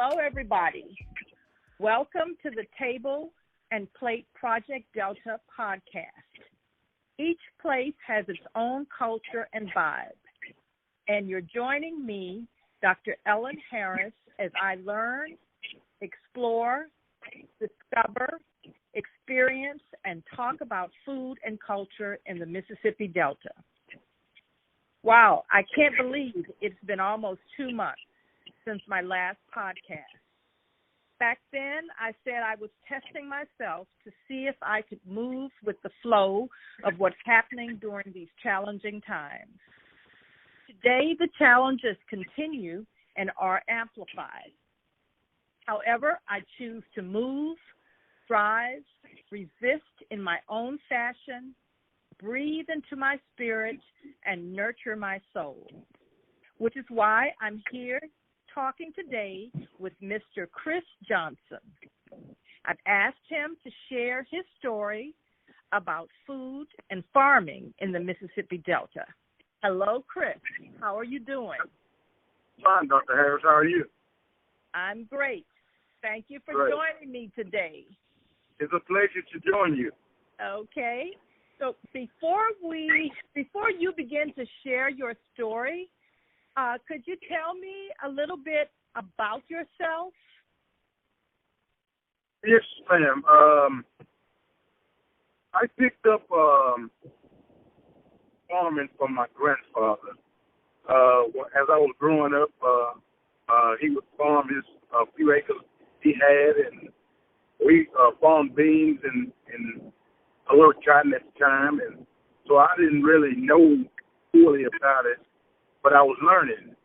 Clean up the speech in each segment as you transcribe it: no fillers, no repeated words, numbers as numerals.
Hello, everybody. Welcome to the Table and Plate Project Delta podcast. Each place has its own culture and vibe. And you're joining me, Dr. Ellen Harris, as I learn, explore, discover, experience, and talk about food and culture in the Mississippi Delta. Wow, I can't believe it's been almost 2 months since my last podcast. Back then, I said I was testing myself to see if I could move with the flow of what's happening during these challenging times. Today, the challenges continue and are amplified. However, I choose to move, thrive, resist in my own fashion, breathe into my spirit, and nurture my soul, which is why I'm here talking today with Mr. Chris Johnson. I've asked him to share his story about food and farming in the Mississippi Delta. Hello, Chris. How are you doing? Fine, Dr. Harris. How are you? I'm great. Thank you for joining me today. It's a pleasure to join you. Okay. So before you begin to share your story, could you tell me a little bit about yourself? Yes, ma'am. I picked up farming from my grandfather. As I was growing up, he would farm a few acres he had, and we farmed beans and a little cotton at the time, and so I didn't really know fully about it, but I was learning,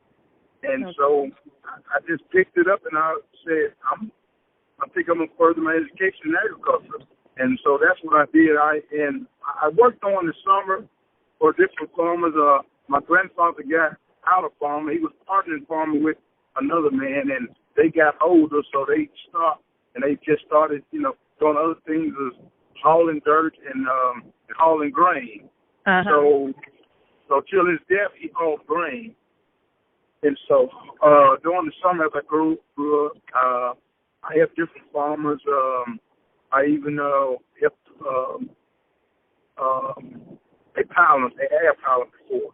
and so I just picked it up and I said, I think I'm gonna further my education in agriculture, and so that's what I did. I worked on the summer for different farmers. My grandfather got out of farming. He was partnering farming with another man, and they got older, so they stopped and they just started, doing other things as hauling dirt and hauling grain. So till his death, he hauled grain. And so during the summer, as I grew up, I helped different farmers. I even helped a air pilot before.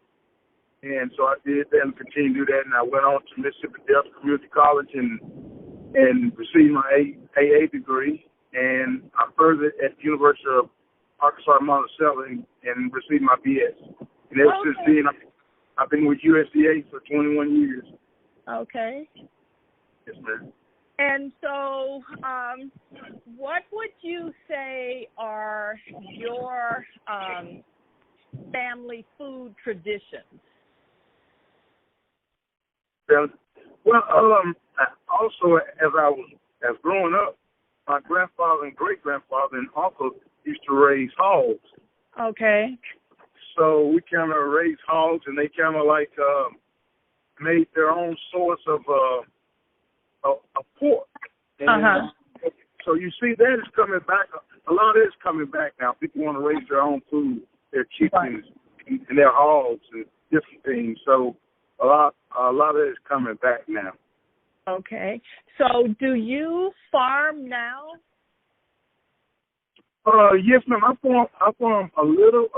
And so I did that and continued to do that. And I went on to Mississippi Delta Community College and received my AA degree. And I furthered at the University of Arkansas Monticello and received my BS. And ever since then, I've been with USDA for 21 years. Okay. Yes, ma'am. And so what would you say are your family food traditions? Well, also, as growing up, my grandfather and great-grandfather and uncle used to raise hogs. Okay. So we kind of raised hogs, and they kind of made their own source of pork. And so you see that is coming back. A lot of it is coming back now. People want to raise their own food, their chickens and their hogs and different things. So a lot of it is coming back now. Okay. So do you farm now? Yes, ma'am. I farm a little.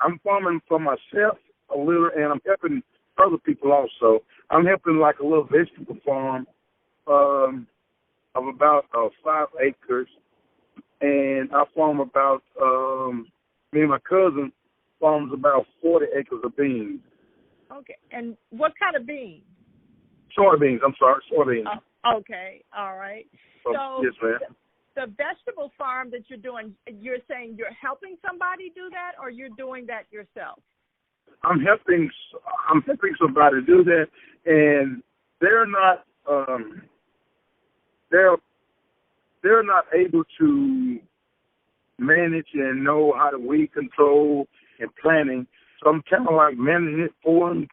I'm farming for myself a little, and I'm helping other people also. I'm helping like a little vegetable farm of about 5 acres, and I farm about, me and my cousin farms about 40 acres of beans. Okay, and what kind of beans? Soybeans, soybeans. Okay, all right. So yes, ma'am. The vegetable farm that you're doing, you're saying you're helping somebody do that, or you're doing that yourself? I'm helping somebody do that, and they're not they're not able to manage and know how to weed control and planting. So I'm kind of like managing it for them.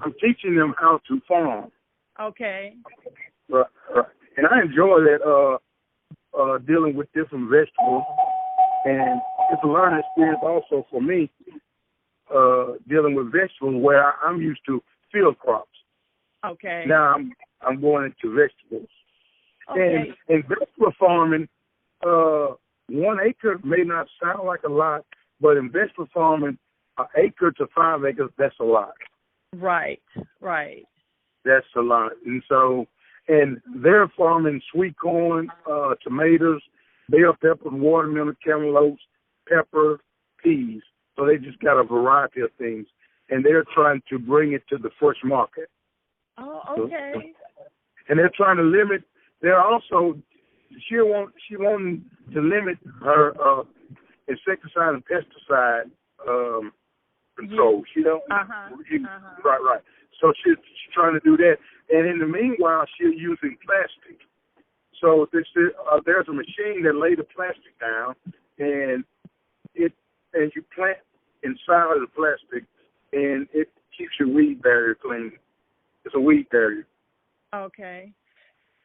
I'm teaching them how to farm. Okay. Right. And I enjoy that. Dealing with different vegetables, and it's a learning experience also for me, dealing with vegetables where I'm used to field crops. Okay. Now I'm going into vegetables. Okay. And in vegetable farming, 1 acre may not sound like a lot, but in vegetable farming, an acre to 5 acres, that's a lot. Right. Right. That's a lot. And they're farming sweet corn, tomatoes, bell pepper, watermelon, cantaloupes, pepper, peas. So they just got a variety of things, and they're trying to bring it to the fresh market. Oh, okay. And they're trying to limit. They're also she wanting to limit her insecticide and pesticide control. She don't. Right. So she's trying to do that, and in the meanwhile, she's using plastic. So there's a machine that lays the plastic down, and you plant inside of the plastic, and it keeps your weed barrier clean. It's a weed barrier. Okay.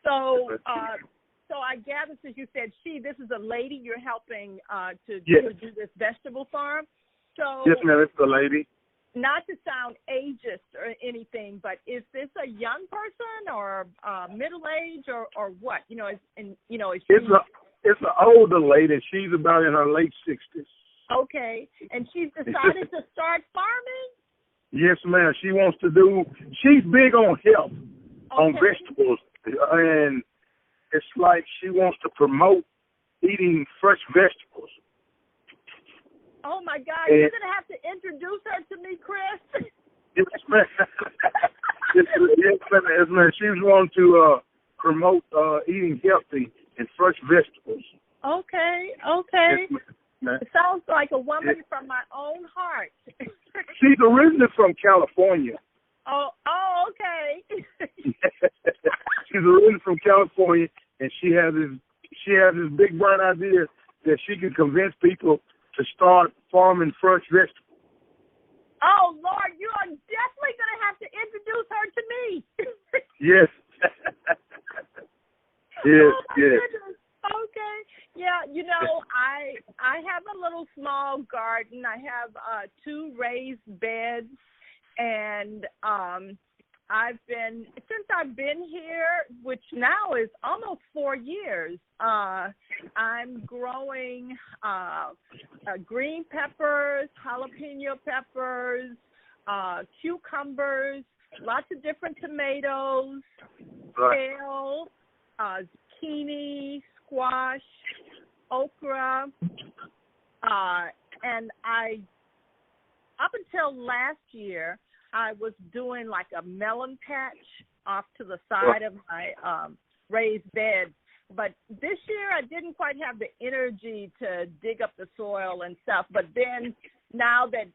So I gather, since you said this is a lady you're helping to do this vegetable farm. So yes, ma'am, it's a lady. Not to sound ageist or anything, but is this a young person or middle age or what? Is she? It's an older lady. She's about in her late 60s. Okay, and she's decided to start farming? Yes, ma'am. She's big on health, on vegetables, and it's like she wants to promote eating fresh vegetables. Oh, my God. You're going to have to introduce her to me, Chris. Yes, ma'am. Yes, ma'am. She's wanting to promote eating healthy and fresh vegetables. Okay. Yes, ma'am. It sounds like a woman from my own heart. She's originally from California. Oh, okay. She's originally from California, and she has this big bright idea that she can convince people to start farming fresh vegetables. Oh, Lord, you are definitely going to have to introduce her to me. Yes. Yes, oh, yes. Goodness. Okay. Yeah, I have a little small garden. I have 2 raised beds, and since I've been here, which now is almost 4 years, I'm growing green peppers, jalapeno peppers, cucumbers, lots of different tomatoes, kale, zucchini, squash, okra, and up until last year, I was doing like a melon patch off to the side of my raised bed. But this year I didn't quite have the energy to dig up the soil and stuff. But then now that,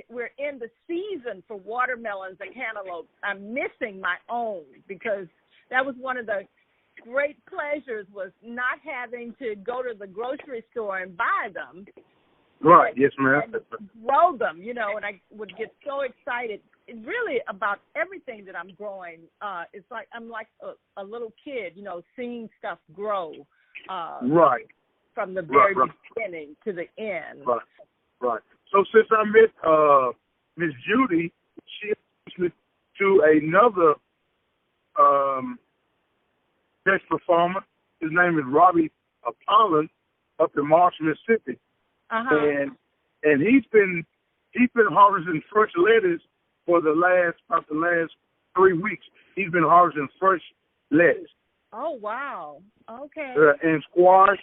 we're in the season for watermelons and cantaloupes, I'm missing my own, because that was one of the great pleasures, was not having to go to the grocery store and buy them. Right, yes, ma'am. Grow them, and I would get so excited. Really, about everything that I'm growing, it's like I'm like a little kid, seeing stuff grow. Right. From the very beginning to the end. Right. So since I met Miss Judy, she introduced me to another vegetable farmer. His name is Robbie Pollen, up in Marsh, Mississippi. And he's been harvesting fresh lettuce for the last 3 weeks. He's been harvesting fresh lettuce. Oh, wow. Okay. And squash.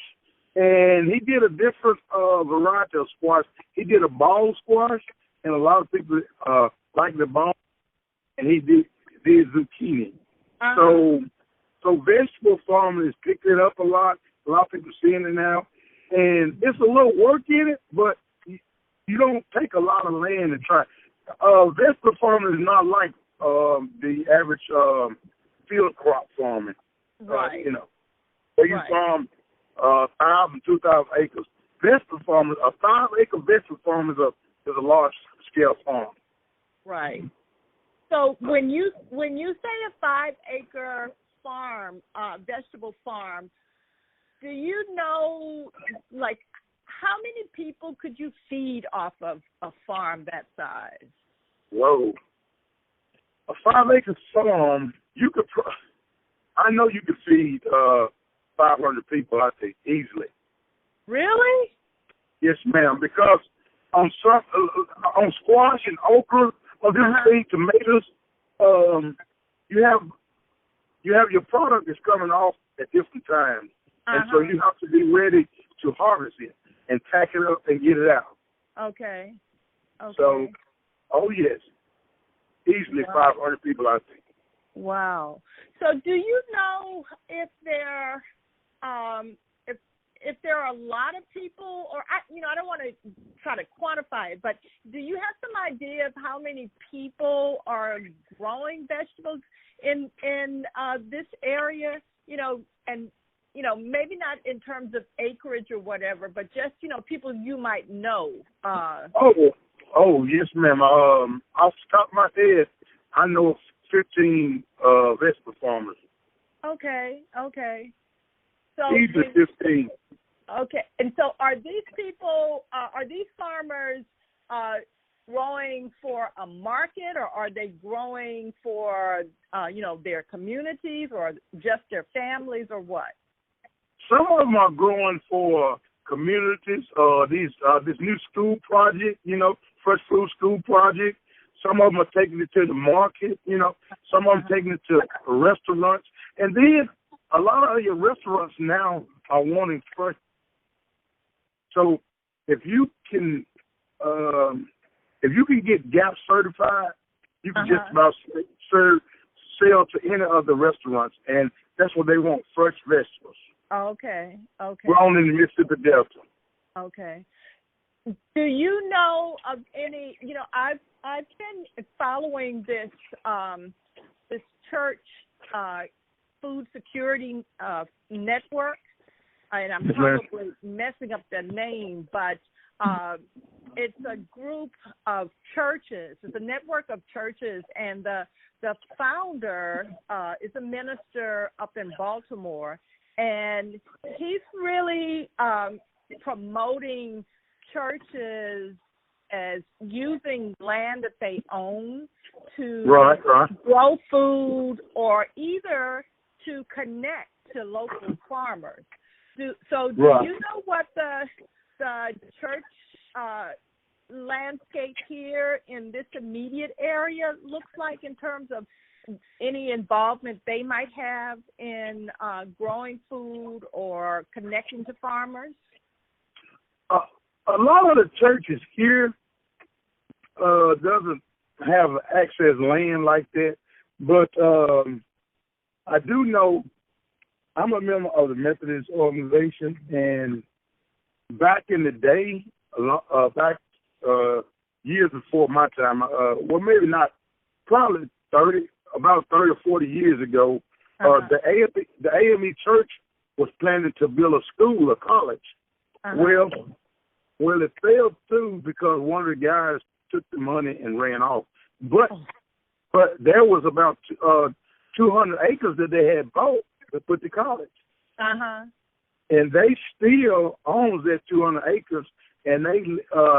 And he did a different variety of squash. He did a ball squash, and a lot of people like the ball. And he did zucchini. So vegetable farming is picking it up a lot. A lot of people seeing it now. And it's a little work in it, but you don't take a lot of land to try. Vegetable farming is not like the average field crop farming. Right. Where you farm 1,000, 2,000 acres. Vegetable farming, a 5-acre vegetable farm is a large scale farm. Right. So when you say a 5-acre farm, vegetable farm, do you know, like, how many people could you feed off of a farm that size? Whoa. A 5-acre farm, you could. I know you could feed 500 people, I think, easily. Really? Yes, ma'am. Because on squash and okra, or these things, tomatoes, you have your product is coming off at different times, and so you have to be ready to harvest it and pack it up and get it out. Okay. So, oh yes, easily 500 people, I think. Wow. So, do you know if there, if there are a lot of people, or I don't want to try to quantify it, but do you have some idea of how many people are growing vegetables in this area? And maybe not in terms of acreage or whatever, but just people you might know. Oh yes, ma'am. Off the top of my head, I know 15 vegetable farmers. Okay. So these are 15. Okay, and so are these people? Are these farmers growing for a market, or are they growing for their communities, or just their families, or what? Some of them are growing for communities. This new school project, fresh food school project. Some of them are taking it to the market. Some of them taking it to restaurants, and then a lot of your restaurants now are wanting fresh. So if you can get GAP certified, you can just about sell to any of the restaurants, and that's what they want, fresh vegetables. Okay. Grown in the Mississippi Delta. Okay. Do you know of any? I've been following this church food security network. And I'm probably messing up the name, but it's a group of churches. It's a network of churches, and the founder is a minister up in Baltimore, and he's really promoting churches as using land that they own to grow food, or either to connect to local farmers. Do you know what the church landscape here in this immediate area looks like in terms of any involvement they might have in growing food or connecting to farmers? A lot of the churches here doesn't have access land like that, but I do know. I'm a member of the Methodist organization, and back in the day, years before my time, maybe not, probably about 30 or 40 years ago, the AME Church was planning to build a school, a college. Well, it failed through because one of the guys took the money and ran off. But there was about 200 acres that they had bought to put the college. And they still owns that 200 acres, and they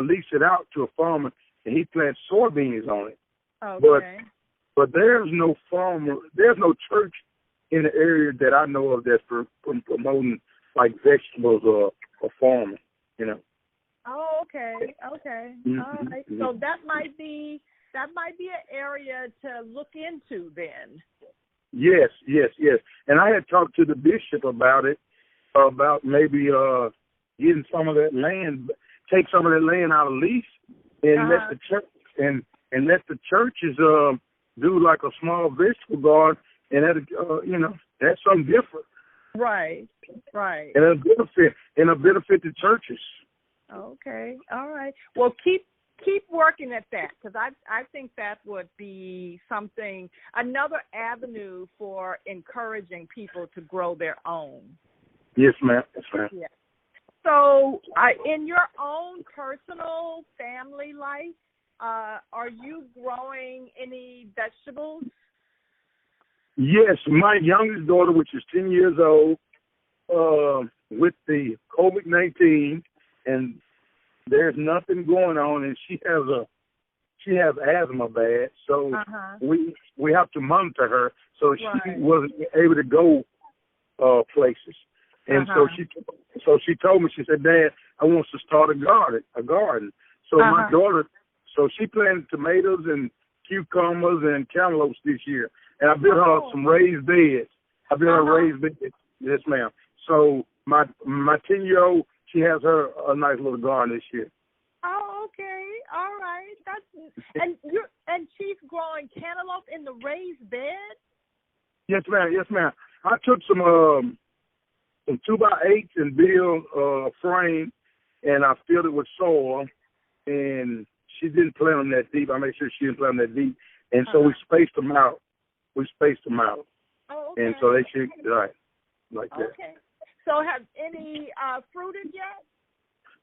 lease it out to a farmer, and he plants soybeans on it. Okay. But there's no church in the area that I know of that's promoting like vegetables or farming, Oh, okay. All right. So that might be an area to look into then. Yes. And I had talked to the bishop about it, about maybe getting some of that land, take some of that land out of lease, and let the church and let the churches do like a small vegetable garden, and that's something different. Right. And it'll benefit the churches. Okay. All right. Well, keep working at that, because I think that would be another avenue for encouraging people to grow their own. Yes, ma'am. Yeah. So, in your own personal family life, are you growing any vegetables? Yes, my youngest daughter, which is 10 years old, with the COVID-19, and there's nothing going on, and she has she has asthma bad, so we have to monitor her. So she wasn't able to go places, and so she told me, she said, "Dad, I want to start a garden." So my daughter, so she planted tomatoes and cucumbers and cantaloupes this year, and I built her some raised beds. I built her raised beds. Yes, ma'am. So my 10-year-old, she has her a nice little garden this year. Oh, okay, all right. And she's growing cantaloupe in the raised bed. Yes, ma'am. Yes, ma'am. I took some 2x8s and built a frame, and I filled it with soil. And she didn't plant them that deep. I made sure she didn't plant them that deep, and so we spaced them out. Oh, okay. And so they should like that. Okay. So have any fruited yet?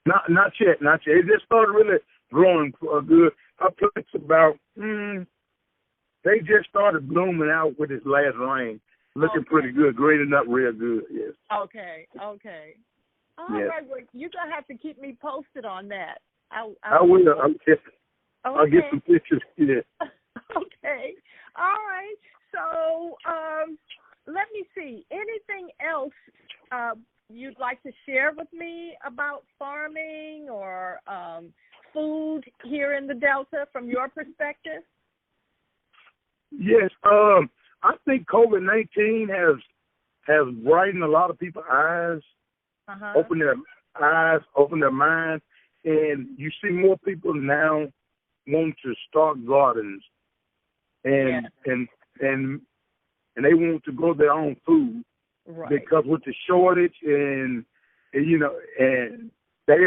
Not yet. It just started really growing good. Her plants about they just started blooming out with this last rain. Looking pretty good, greening up real good. Yes. Okay. All right. Well, you're gonna have to keep me posted on that. I will. I'll get some pictures. Yeah. Okay. All right. So let me see. Anything else you'd like to share with me about farming or food here in the Delta from your perspective? Yes. I think COVID-19 has brightened a lot of people's eyes, opened their eyes, opened their minds, and you see more people now want to start gardens, and they want to grow their own food, because with the shortage and they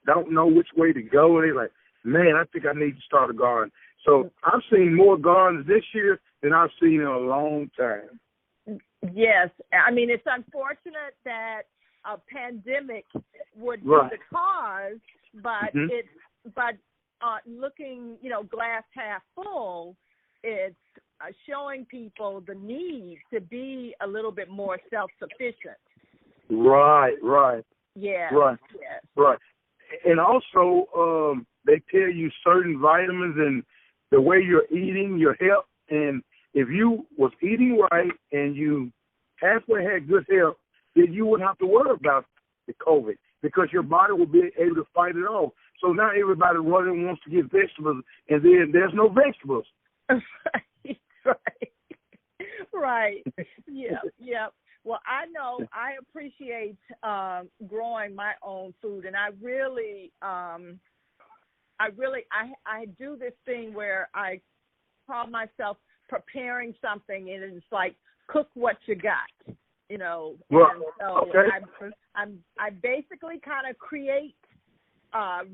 don't know which way to go, and they're like, man, I think I need to start a garden. So I've seen more gardens this year than I've seen in a long time. Yes, I mean, it's unfortunate that a pandemic would be the cause, but looking, glass half full, it's showing people the need to be a little bit more self-sufficient. Right. Yeah. Right. Yes. Right. And also, they tell you certain vitamins and the way you're eating, your health, and if you was eating right and you halfway had good health, then you wouldn't have to worry about the COVID, because your body will be able to fight it off. So now everybody running wants to get vegetables, and then there's no vegetables. Right. Yeah. Well, I know I appreciate growing my own food, and I do this thing where I call myself preparing something, and it's like cook what you got, Well, and so I basically kind of create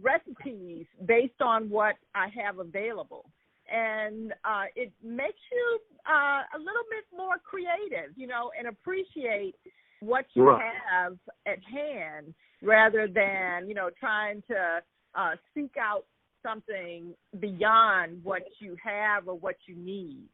recipes based on what I have available. And it makes you a little bit more creative, and appreciate what you have at hand rather than, trying to seek out something beyond what you have or what you need.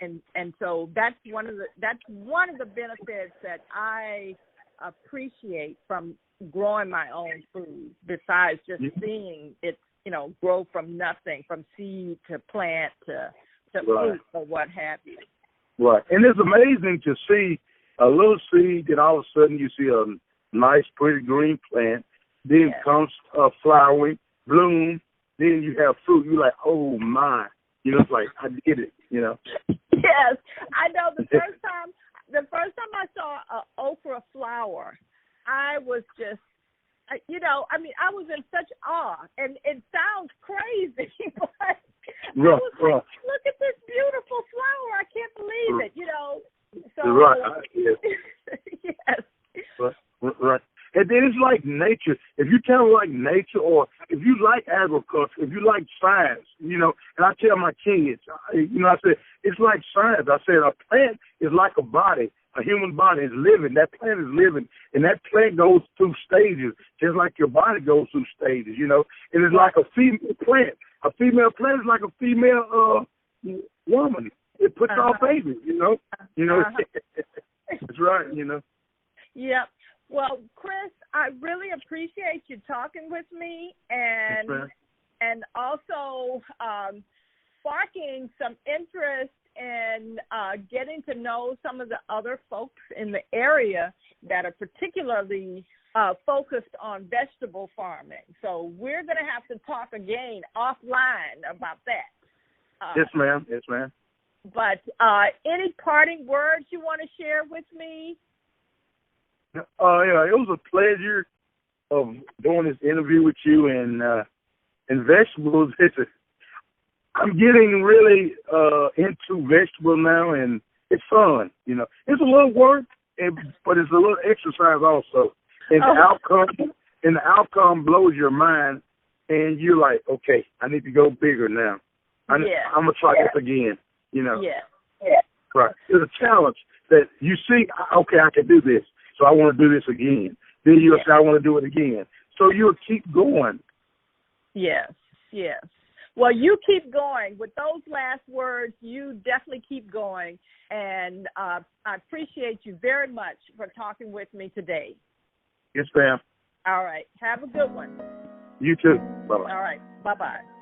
And so that's one of the benefits that I appreciate from growing my own food, besides just seeing it grow from nothing, from seed to plant to fruit or what have you. Right. And it's amazing to see a little seed, then all of a sudden you see a nice, pretty green plant. Then comes flowering, bloom. Then you have fruit. You're like, oh, my. It's like, I did it, Yes. I know the first time I saw an Oprah flower, I was just, I was in such awe, and it sounds crazy, but I was like, look at this beautiful flower. I can't believe it, So, yes. Right. And then it's like nature. If you kind of like nature, or if you like agriculture, if you like science, and I tell my kids, I said, it's like science. I said, a plant is like a body. A human body is living. That plant is living, and that plant goes through stages, just like your body goes through stages, And it's like a female plant. A female plant is like a female woman. It puts out babies, That's right, Yep. Well, Chris, I really appreciate you talking with me, and and also sparking some interest in getting to know some of the other folks in the area that are particularly focused on vegetable farming. So we're going to have to talk again offline about that. Yes, ma'am. Yes, ma'am. But any parting words you want to share with me? Yeah, it was a pleasure of doing this interview with you, and vegetables. I'm getting really into vegetables now, and it's fun. You know, it's a little work, but it's a little exercise also. And the outcome blows your mind, and you're like, okay, I need to go bigger now. I'm gonna try this again. You know. Yeah. Right. It's a challenge that you see. Okay, I can do this, so I want to do this again. Then you'll say, I want to do it again. So you'll keep going. Yes. Yes. Well, you keep going. With those last words, you definitely keep going. And I appreciate you very much for talking with me today. Yes, ma'am. All right. Have a good one. You too. Bye-bye. All right. Bye-bye.